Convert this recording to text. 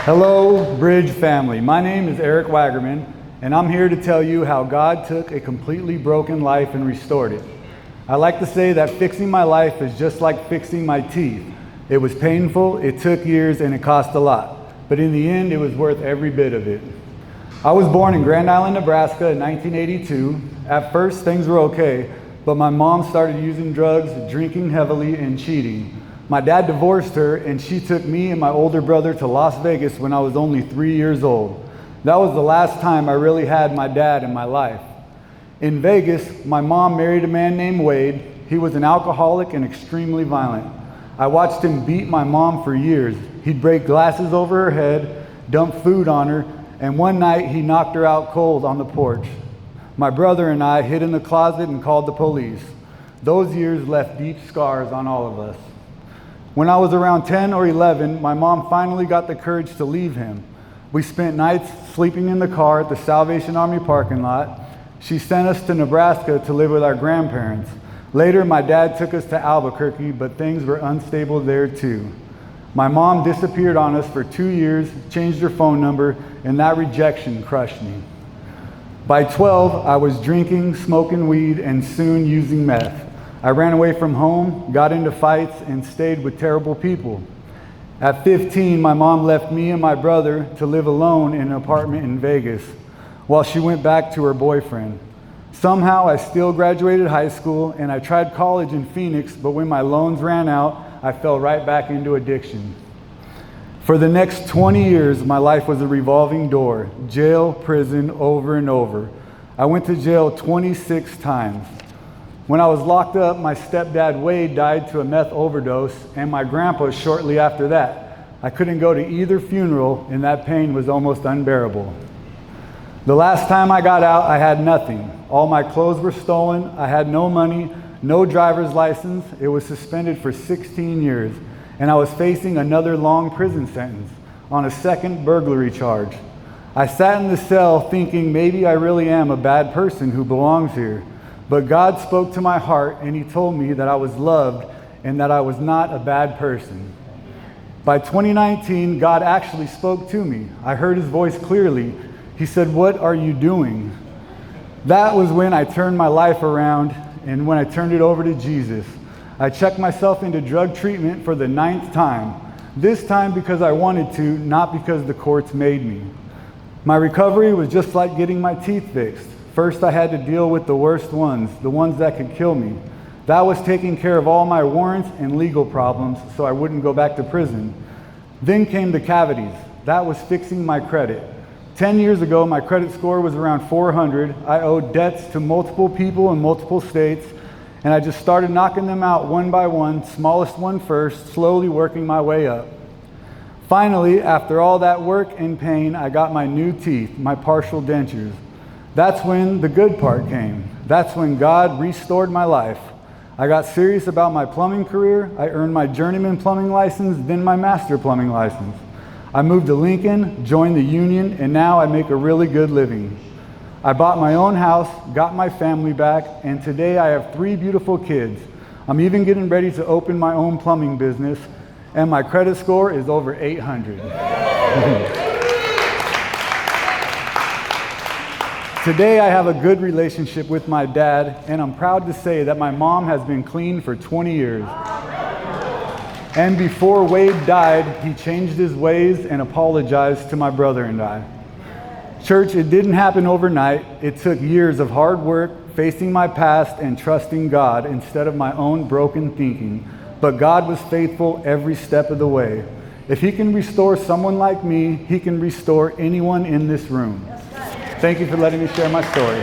Hello, Bridge family. My name is Eric Waggerman, and I'm here to tell you how God took a completely broken life and restored it. I like to say that fixing my life is just like fixing my teeth. It was painful, it took years, and it cost a lot. But in the end, it was worth every bit of it. I was born in Grand Island, Nebraska in 1982. At first, things were okay, but my mom started using drugs, drinking heavily, and cheating. My dad divorced her, and she took me and my older brother to Las Vegas when I was only 3 years old. That was the last time I really had my dad in my life. In Vegas, my mom married a man named Wade. He was an alcoholic and extremely violent. I watched him beat my mom for years. He'd break glasses over her head, dump food on her, and one night he knocked her out cold on the porch. My brother and I hid in the closet and called the police. Those years left deep scars on all of us. When I was around 10 or 11, my mom finally got the courage to leave him. We spent nights sleeping in the car at the Salvation Army parking lot. She sent us to Nebraska to live with our grandparents. Later, my dad took us to Albuquerque, but things were unstable there too. My mom disappeared on us for 2 years, changed her phone number, and that rejection crushed me. By 12, I was drinking, smoking weed, and soon using meth. I ran away from home, got into fights, and stayed with terrible people. At 15, my mom left me and my brother to live alone in an apartment in Vegas while she went back to her boyfriend. Somehow, I still graduated high school, and I tried college in Phoenix, but when my loans ran out, I fell right back into addiction. For the next 20 years, my life was a revolving door, jail, prison, over and over. I went to jail 26 times. When I was locked up, my stepdad Wade died to a meth overdose, and my grandpa shortly after that. I couldn't go to either funeral, and that pain was almost unbearable. The last time I got out, I had nothing. All my clothes were stolen, I had no money, no driver's license. It was suspended for 16 years, and I was facing another long prison sentence on a second burglary charge. I sat in the cell thinking maybe I really am a bad person who belongs here. But God spoke to my heart, and He told me that I was loved and that I was not a bad person. By 2019, God actually spoke to me. I heard His voice clearly. He said, "What are you doing?" That was when I turned my life around and when I turned it over to Jesus. I checked myself into drug treatment for the 9th time. This time because I wanted to, not because the courts made me. My recovery was just like getting my teeth fixed. First, I had to deal with the worst ones, the ones that could kill me. That was taking care of all my warrants and legal problems so I wouldn't go back to prison. Then came the cavities. That was fixing my credit. 10 years ago, my credit score was around 400. I owed debts to multiple people in multiple states, and I just started knocking them out one by one, smallest one first, slowly working my way up. Finally, after all that work and pain, I got my new teeth, my partial dentures. That's when the good part came. That's when God restored my life. I got serious about my plumbing career. I earned my journeyman plumbing license, then my master plumbing license. I moved to Lincoln, joined the union, and now I make a really good living. I bought my own house, got my family back, and today I have 3 beautiful kids. I'm even getting ready to open my own plumbing business, and my credit score is over 800. Today I have a good relationship with my dad, and I'm proud to say that my mom has been clean for 20 years. And before Wade died, he changed his ways and apologized to my brother and I. Church, it didn't happen overnight. It took years of hard work, facing my past and trusting God instead of my own broken thinking. But God was faithful every step of the way. If He can restore someone like me, He can restore anyone in this room. Thank you for letting me share my story.